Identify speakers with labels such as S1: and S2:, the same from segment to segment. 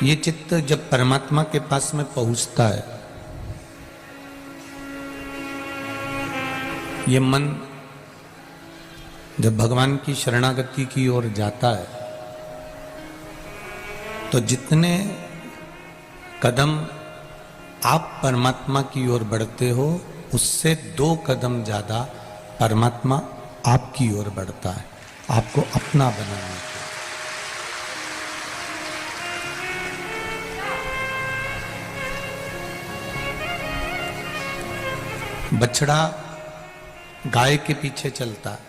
S1: ये चित्त जब परमात्मा के पास में पहुंचता है, ये मन जब भगवान की शरणागति की ओर जाता है, तो जितने कदम आप परमात्मा की ओर बढ़ते हो, उससे 2 कदम ज्यादा परमात्मा आपकी ओर बढ़ता है, आपको अपना बनाने के। बछड़ा गाय के पीछे चलता है,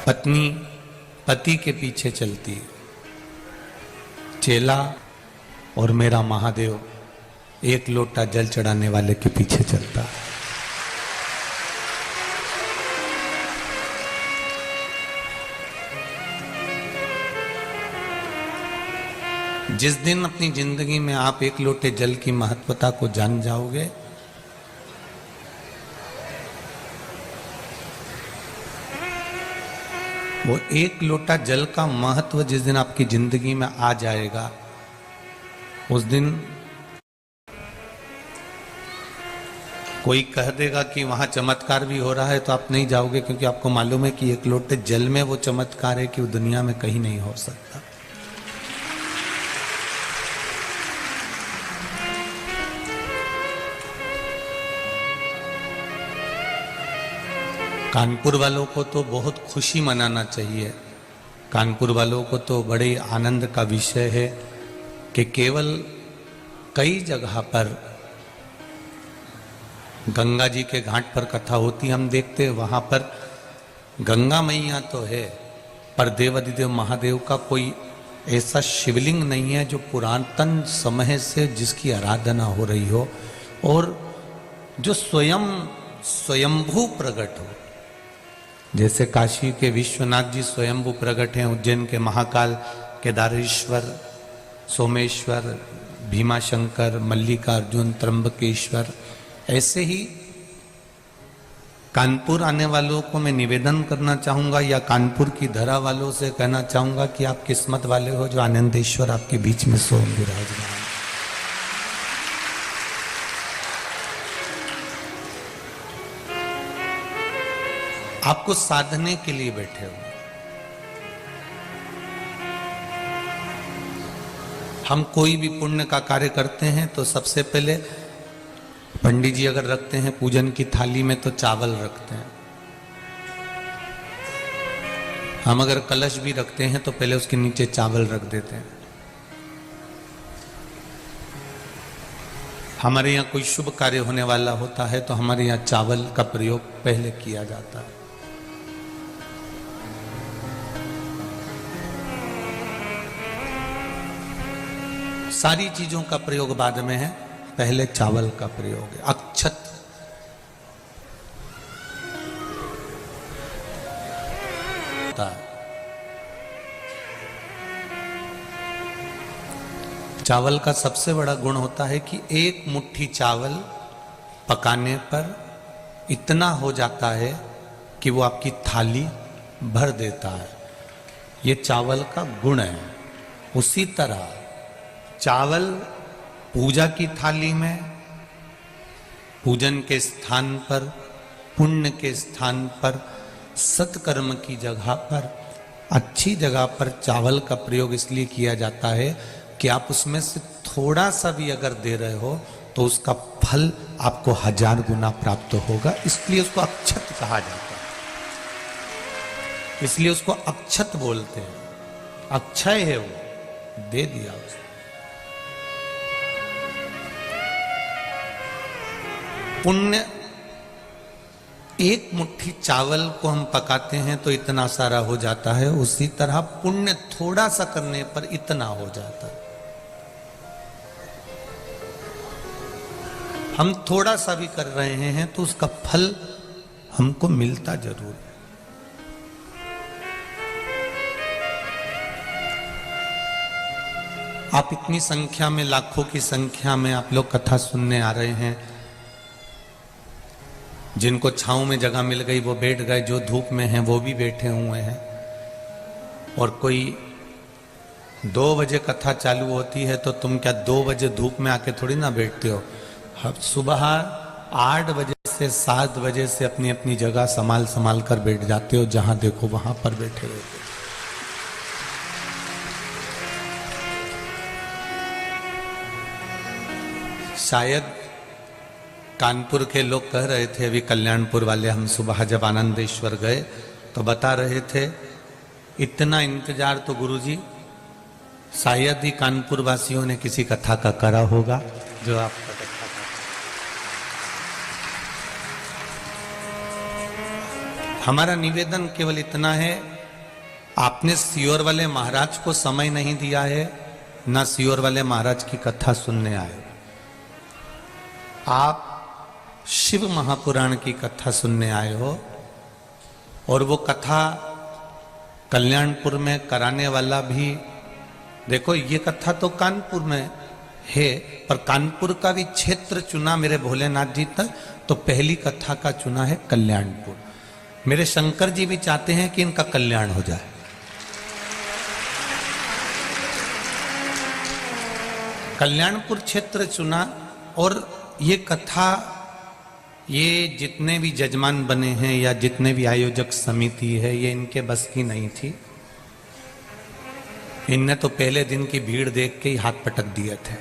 S1: पत्नी पति के पीछे चलती है, चेला और मेरा महादेव 1 लोटा जल चढ़ाने वाले के पीछे चलता है। जिस दिन अपनी जिंदगी में आप 1 लोटे जल की महत्वता को जान जाओगे, वो 1 लोटा जल का महत्व जिस दिन आपकी जिंदगी में आ जाएगा, उस दिन कोई कह देगा कि वहां चमत्कार भी हो रहा है, तो आप नहीं जाओगे, क्योंकि आपको मालूम है कि 1 लोटे जल में वो चमत्कार है कि वो दुनिया में कहीं नहीं हो सकता। कानपुर वालों को तो बहुत खुशी मनाना चाहिए। कानपुर वालों को तो बड़े आनंद का विषय है कि केवल कई जगह पर गंगा जी के घाट पर कथा होती, हम देखते हैं वहां पर गंगा मैया तो है, पर देवाधिदेव महादेव का कोई ऐसा शिवलिंग नहीं है जो पुरातन समय से जिसकी आराधना हो रही हो और जो स्वयंभू प्रकट हो। जैसे काशी के विश्वनाथ जी स्वयंभू प्रकट हैं, उज्जैन के महाकाल, केदारेश्वर, सोमेश्वर, भीमाशंकर, मल्लिकार्जुन, त्र्यंबकेश्वर, ऐसे ही कानपुर आने वालों को मैं निवेदन करना चाहूंगा या कानपुर की धरा वालों से कहना चाहूंगा कि आप किस्मत वाले हो जो आनंदेश्वर आपके बीच में स्वयं विराजमान। आपको साधने के लिए बैठे हो। हम कोई भी पुण्य का कार्य करते हैं तो सबसे पहले पंडित जी अगर रखते हैं पूजन की थाली में तो चावल रखते हैं। हम अगर कलश भी रखते हैं तो पहले उसके नीचे चावल रख देते हैं। हमारे यहाँ कोई शुभ कार्य होने वाला होता है तो हमारे यहाँ चावल का प्रयोग पहले किया जाता है। सारी चीजों का प्रयोग बाद में है, पहले चावल का प्रयोग है। अक्षत चावल का सबसे बड़ा गुण होता है कि 1 मुट्ठी चावल पकाने पर इतना हो जाता है कि वो आपकी थाली भर देता है। ये चावल का गुण है। उसी तरह चावल पूजा की थाली में, पूजन के स्थान पर, पुण्य के स्थान पर, सत्कर्म की जगह पर, अच्छी जगह पर चावल का प्रयोग इसलिए किया जाता है कि आप उसमें से थोड़ा सा भी अगर दे रहे हो तो उसका फल आपको 1000 गुना प्राप्त होगा। इसलिए उसको अक्षत कहा जाता है, इसलिए उसको अक्षत बोलते हैं। अक्षय है वो, दे दिया उसने। पुण्य 1 मुट्ठी चावल को हम पकाते हैं तो इतना सारा हो जाता है, उसी तरह पुण्य थोड़ा सा करने पर इतना हो जाता है। हम थोड़ा सा भी कर रहे हैं तो उसका फल हमको मिलता जरूर है। आप इतनी संख्या में, लाखों की संख्या में आप लोग कथा सुनने आ रहे हैं। जिनको छांव में जगह मिल गई वो बैठ गए, जो धूप में हैं वो भी बैठे हुए हैं। और कोई 2 बजे कथा चालू होती है तो तुम क्या 2 बजे धूप में आके थोड़ी ना बैठते हो। सुबह 8 बजे से 7 बजे से अपनी अपनी जगह संभाल संभाल कर बैठ जाते हो, जहां देखो वहां पर बैठे रहते हो। शायद कानपुर के लोग कह रहे थे, अभी कल्याणपुर वाले, हम सुबह जब आनंदेश्वर गए तो बता रहे थे इतना इंतजार तो गुरुजी शायद ही कानपुर वासियों ने किसी कथा का करा होगा जो आपका कथा का। हमारा निवेदन केवल इतना है, आपने सियोर वाले महाराज को समय नहीं दिया है, ना सियोर वाले महाराज की कथा सुनने आए। आप शिव महापुराण की कथा सुनने आए हो, और वो कथा कल्याणपुर में कराने वाला भी, देखो ये कथा तो कानपुर में है, पर कानपुर का भी क्षेत्र चुना मेरे भोलेनाथ जी तक, तो पहली कथा का चुना है कल्याणपुर। मेरे शंकर जी भी चाहते हैं कि इनका कल्याण हो जाए। कल्याणपुर क्षेत्र चुना, और ये कथा, ये जितने भी जजमान बने हैं या जितने भी आयोजक समिति है, ये इनके बस की नहीं थी। इनने तो पहले दिन की भीड़ देख के ही हाथ पटक दिए थे।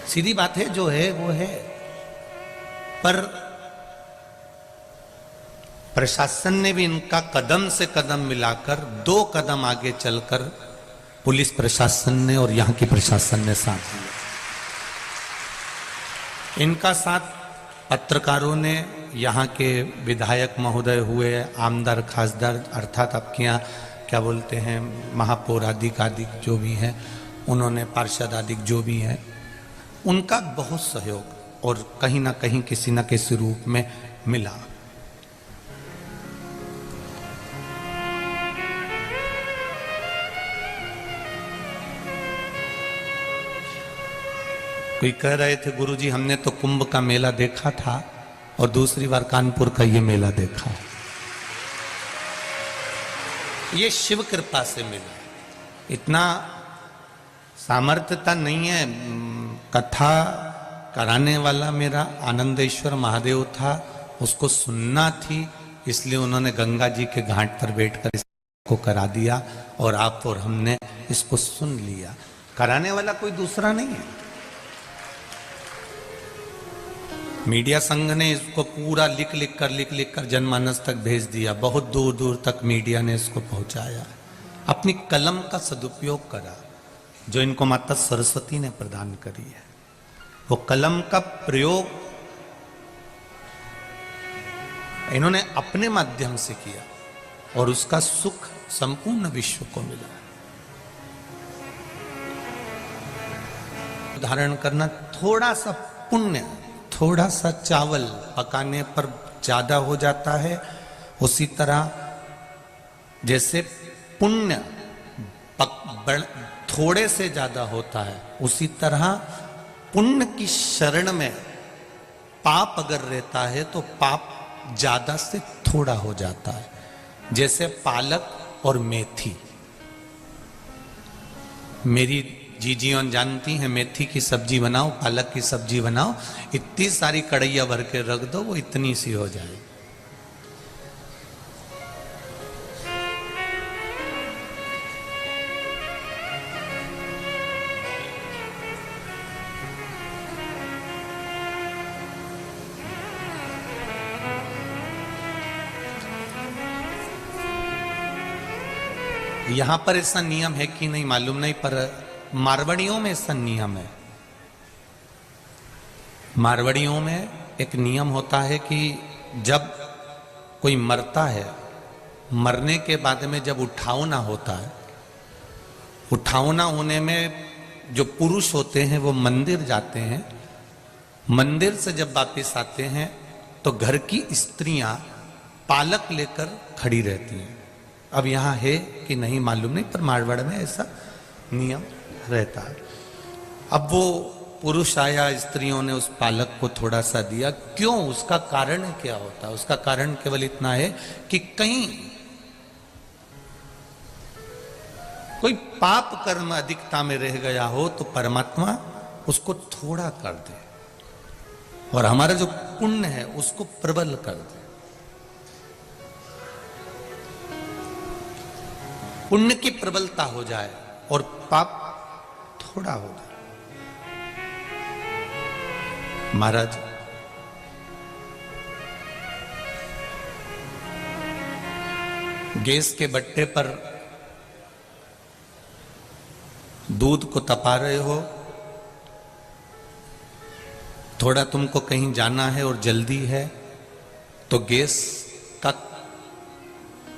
S1: सीधी बात है, जो है वो है। पर प्रशासन ने भी इनका कदम से कदम मिलाकर 2 कदम आगे चलकर पुलिस प्रशासन ने और यहां की प्रशासन ने साथ दिया। इनका साथ पत्रकारों ने, यहाँ के विधायक महोदय हुए, आमदार खासदार अर्थात आपके यहाँ क्या बोलते हैं, महापौर आदिक जो भी हैं, उन्होंने पार्षद आदिक जो भी हैं, उनका बहुत सहयोग और कहीं ना कहीं किसी न किसी रूप में मिला। कोई कह रहे थे गुरुजी हमने तो कुंभ का मेला देखा था और दूसरी बार कानपुर का ये मेला देखा। ये शिव कृपा से मिला, इतना सामर्थ्यता नहीं है। कथा कराने वाला मेरा आनंदेश्वर महादेव था, उसको सुनना थी, इसलिए उन्होंने गंगा जी के घाट पर बैठकर इसको करा दिया, और आप और हमने इसको सुन लिया। कराने वाला कोई दूसरा नहीं है। मीडिया संघ ने इसको पूरा लिख लिख कर जनमानस तक भेज दिया, बहुत दूर दूर तक मीडिया ने इसको पहुंचाया। अपनी कलम का सदुपयोग करा जो इनको माता सरस्वती ने प्रदान करी है। वो कलम का प्रयोग इन्होंने अपने माध्यम से किया और उसका सुख संपूर्ण विश्व को मिला। धारण करना, थोड़ा सा पुण्य, थोड़ा सा चावल पकाने पर ज्यादा हो जाता है, उसी तरह जैसे पुण्य थोड़े से ज्यादा होता है, उसी तरह पुण्य की शरण में पाप अगर रहता है तो पाप ज्यादा से थोड़ा हो जाता है। जैसे पालक और मेथी, मेरी जीजियों जानती हैं, मेथी की सब्जी बनाओ, पालक की सब्जी बनाओ, इतनी सारी कढ़ैया भर के रख दो, वो इतनी सी हो जाए। यहां पर ऐसा नियम है कि नहीं मालूम नहीं, पर मारवाड़ियों में ऐसा नियम है। मारवाड़ियों में एक नियम होता है कि जब कोई मरता है, मरने के बाद में जब उठावना होता है, उठावना होने में जो पुरुष होते हैं वो मंदिर जाते हैं, मंदिर से जब वापिस आते हैं तो घर की स्त्रियां पालक लेकर खड़ी रहती हैं। अब यहाँ है कि नहीं मालूम नहीं, पर मारवाड़ में ऐसा नियम रहता है। अब वो पुरुष आया, स्त्रियों ने उस पालक को थोड़ा सा दिया, क्यों, उसका कारण क्या होता है? उसका कारण केवल इतना है कि कहीं कोई पाप कर्म अधिकता में रह गया हो तो परमात्मा उसको थोड़ा कर दे और हमारा जो पुण्य है उसको प्रबल कर दे। पुण्य की प्रबलता हो जाए और पाप थोड़ा हो जाए। महाराज, गैस के बट्टे पर दूध को तपा रहे हो, थोड़ा तुमको कहीं जाना है और जल्दी है, तो गैस का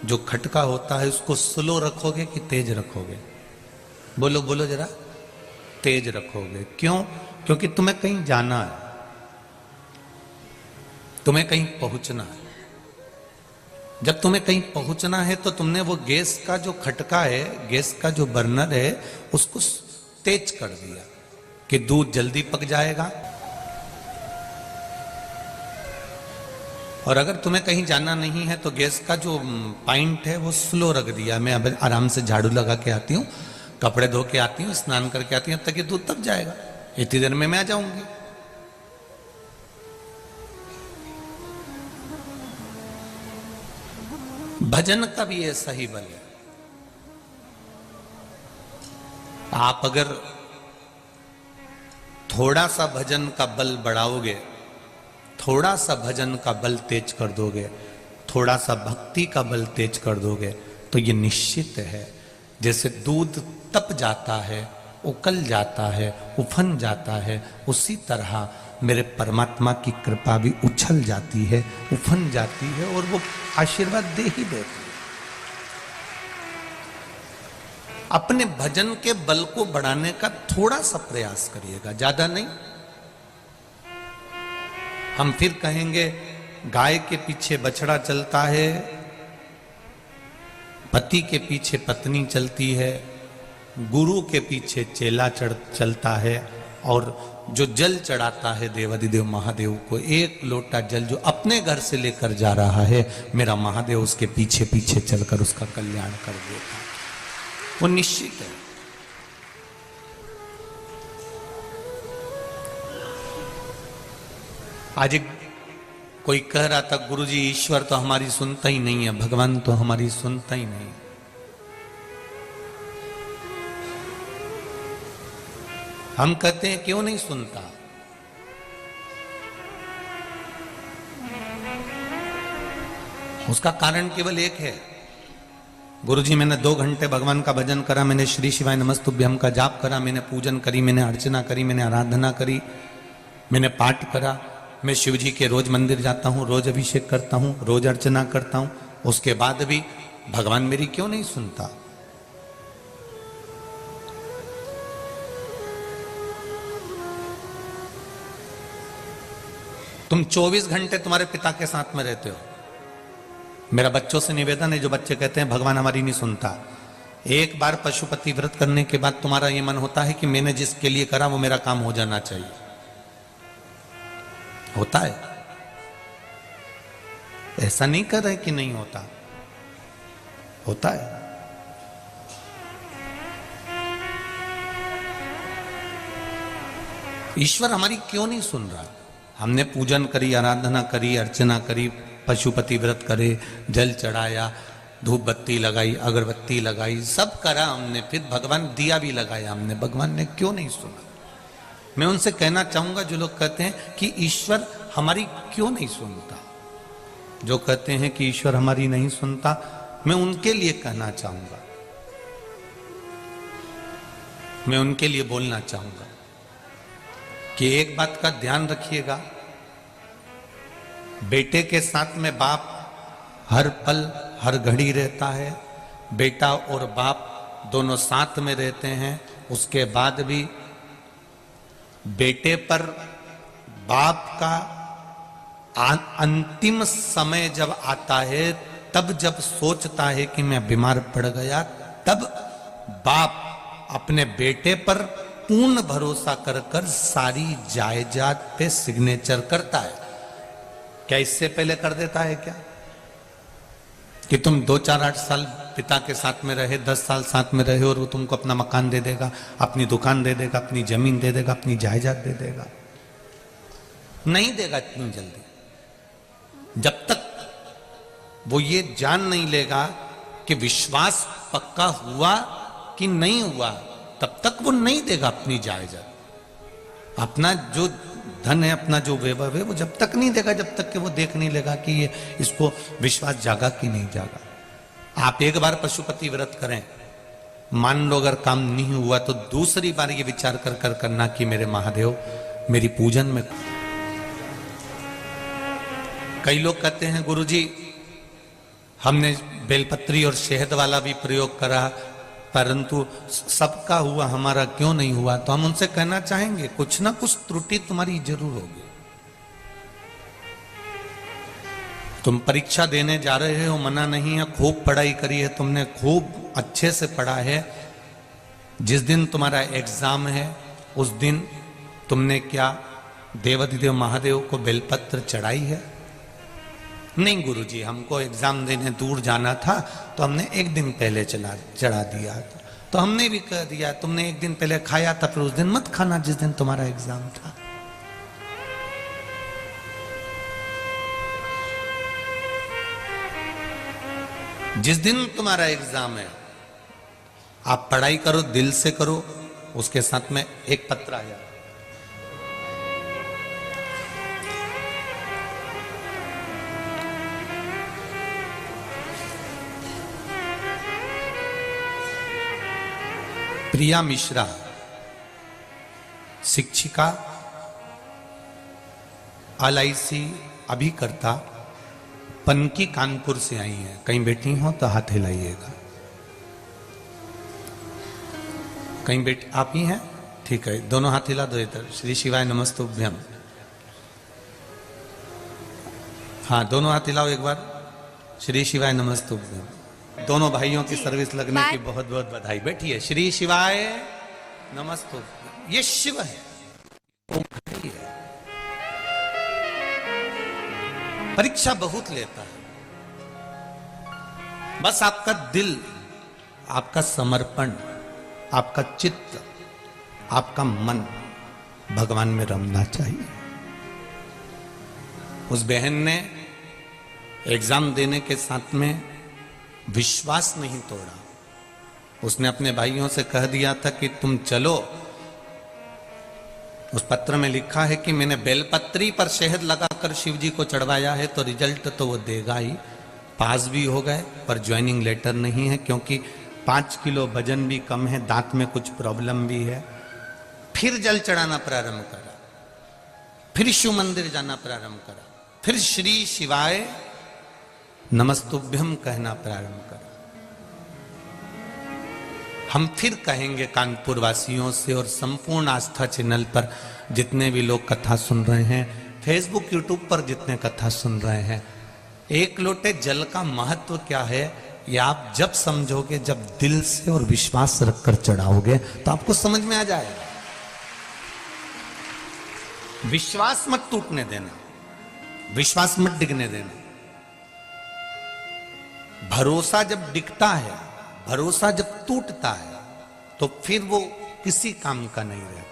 S1: जो खटका होता है उसको स्लो रखोगे कि तेज रखोगे? बोलो बोलो जरा। तेज रखोगे। क्यों? क्योंकि तुम्हें कहीं जाना है, तुम्हें कहीं पहुंचना है। जब तुम्हें कहीं पहुंचना है तो तुमने वो गैस का जो खटका है, गैस का जो बर्नर है, उसको तेज कर दिया कि दूध जल्दी पक जाएगा। और अगर तुम्हें कहीं जाना नहीं है तो गैस का जो पॉइंट है वो स्लो रख दिया। मैं अब आराम से झाड़ू लगा के आती हूँ, कपड़े धो के आती हूँ, स्नान करके आती हूँ, तब तक ये दूध तक जाएगा, इतनी देर में मैं आ जाऊंगी। भजन का भी ऐसा ही बल है। आप अगर थोड़ा सा भजन का बल बढ़ाओगे, थोड़ा सा भजन का बल तेज कर दोगे, थोड़ा सा भक्ति का बल तेज कर दोगे, तो ये निश्चित है जैसे दूध तप जाता है, उकल जाता है, उफन जाता है, उसी तरह मेरे परमात्मा की कृपा भी उछल जाती है, उफन जाती है और वो आशीर्वाद दे ही देती है। अपने भजन के बल को बढ़ाने का थोड़ा सा प्रयास करिएगा, ज्यादा नहीं। हम फिर कहेंगे गाय के पीछे बछड़ा चलता है, पति के पीछे पत्नी चलती है, गुरु के पीछे चेला चलता है, और जो जल चढ़ाता है देवाधिदेव महादेव को, एक लोटा जल जो अपने घर से लेकर जा रहा है, मेरा महादेव उसके पीछे पीछे चलकर उसका कल्याण कर देता है। वो निश्चित है। आज कोई कह रहा था, गुरुजी ईश्वर तो हमारी सुनता ही नहीं है, भगवान तो हमारी सुनता ही नहीं। हम कहते हैं क्यों नहीं सुनता? उसका कारण केवल एक है। गुरुजी मैंने 2 घंटे भगवान का भजन करा, मैंने श्री शिवाय नमस्तुभ्यम का जाप करा, मैंने पूजन करी, मैंने अर्चना करी, मैंने आराधना करी, मैंने पाठ करा, मैं शिव जी के रोज मंदिर जाता हूं, रोज अभिषेक करता हूं, रोज अर्चना करता हूं, उसके बाद भी भगवान मेरी क्यों नहीं सुनता? तुम 24 घंटे तुम्हारे पिता के साथ में रहते हो। मेरा बच्चों से निवेदन है, जो बच्चे कहते हैं भगवान हमारी नहीं सुनता, एक बार पशुपति व्रत करने के बाद तुम्हारा यह मन होता है कि मैंने जिसके लिए करा वो मेरा काम हो जाना चाहिए। होता है? ऐसा नहीं कर रहे कि नहीं होता, होता है। ईश्वर हमारी क्यों नहीं सुन रहा? हमने पूजन करी, आराधना करी, अर्चना करी, पशुपति व्रत करे, जल चढ़ाया, धूप बत्ती लगाई, अगरबत्ती लगाई, सब करा हमने, फिर भगवान दिया भी लगाया हमने, भगवान ने क्यों नहीं सुना? मैं उनसे कहना चाहूंगा जो लोग कहते हैं कि ईश्वर हमारी क्यों नहीं सुनता, जो कहते हैं कि ईश्वर हमारी नहीं सुनता, मैं उनके लिए कहना चाहूंगा, मैं उनके लिए बोलना चाहूंगा कि एक बात का ध्यान रखिएगा, बेटे के साथ में बाप हर पल हर घड़ी रहता है, बेटा और बाप दोनों साथ में रहते हैं, उसके बाद भी बेटे पर बाप का अंतिम समय जब आता है, तब जब सोचता है कि मैं बीमार पड़ गया, तब बाप अपने बेटे पर पूर्ण भरोसा कर कर सारी जायदाद पे सिग्नेचर करता है। क्या इससे पहले कर देता है क्या? कि तुम 2, 4, 8 साल पिता के साथ में रहे, 10 साल साथ में रहे और वो तुमको अपना मकान दे देगा, अपनी दुकान दे देगा, अपनी जमीन दे देगा, अपनी जायदाद दे देगा? नहीं देगा इतनी जल्दी। जब तक वो ये जान नहीं लेगा कि विश्वास पक्का हुआ कि नहीं हुआ, तब तक वो नहीं देगा अपनी जायदाद। अपना जो धन है, अपना जो वैभव है, वो जब तक नहीं देगा जब तक कि वो देख नहीं लेगा कि ये इसको विश्वास जागा कि नहीं जागा। आप एक बार पशुपति व्रत करें, मान लो अगर काम नहीं हुआ तो दूसरी बार ये विचार कर कर करना कि मेरे महादेव मेरी पूजन में। कई लोग कहते हैं गुरुजी हमने बेलपत्री और शहद वाला भी प्रयोग करा, परंतु सबका हुआ, हमारा क्यों नहीं हुआ? तो हम उनसे कहना चाहेंगे कुछ ना कुछ त्रुटि तुम्हारी जरूर होगी। तुम परीक्षा देने जा रहे हो, मना नहीं है, खूब पढ़ाई करी है तुमने, खूब अच्छे से पढ़ा है। जिस दिन तुम्हारा एग्जाम है उस दिन तुमने क्या देवाधिदेव महादेव को बेलपत्र चढ़ाई है? नहीं गुरुजी, हमको एग्जाम देने दूर जाना था तो हमने एक दिन पहले चढ़ा दिया। तो हमने भी कह दिया तुमने एक दिन पहले खाया था, फिर उस दिन मत खाना जिस दिन तुम्हारा एग्जाम था। जिस दिन तुम्हारा एग्जाम है आप पढ़ाई करो, दिल से करो, उसके साथ में एक पत्र आया। प्रिया मिश्रा, शिक्षिका, LIC अभिकर्ता, पनकी कानपुर से आई हैं। कहीं बैठी हो तो हाथ हिलाइएगा। कहीं बैठ आप ही हैं? ठीक है, दोनों हाथ हिला दो इधर। श्री शिवाय नमस्तुभ्यम। हाँ, दोनों हाथ हिलाओ एक बार। श्री शिवाय नमस्तुभ्यम। दोनों भाइयों की सर्विस लगने की बहुत बहुत बधाई। बैठिए। श्री शिवाय नमस्तुभ्यम। ये शिव है, ओम खड़ी है। परीक्षा बहुत लेता है, बस आपका दिल, आपका समर्पण, आपका चित्त, आपका मन भगवान में रमना चाहिए। उस बहन ने एग्जाम देने के साथ में विश्वास नहीं तोड़ा। उसने अपने भाइयों से कह दिया था कि तुम चलो। उस पत्र में लिखा है कि मैंने बेलपत्री पर शहद लगाकर शिव जी को चढ़वाया है, तो रिजल्ट तो वो देगा ही। पास भी हो गए पर ज्वाइनिंग लेटर नहीं है, क्योंकि 5 किलो वजन भी कम है, दांत में कुछ प्रॉब्लम भी है। फिर जल चढ़ाना प्रारंभ करा, फिर शिव मंदिर जाना प्रारंभ करा, फिर श्री शिवाय नमस्तुभ्यम कहना प्रारंभ करा। हम फिर कहेंगे कानपुर वासियों से और संपूर्ण आस्था चैनल पर जितने भी लोग कथा सुन रहे हैं, फेसबुक यूट्यूब पर जितने कथा सुन रहे हैं, एक लोटे जल का महत्व क्या है ये आप जब समझोगे, जब दिल से और विश्वास रखकर चढ़ाओगे तो आपको समझ में आ जाएगा। विश्वास मत टूटने देना, विश्वास मत डिगने देना। भरोसा जब डिगता है, भरोसा जब टूटता है, तो फिर वो किसी काम का नहीं रहता।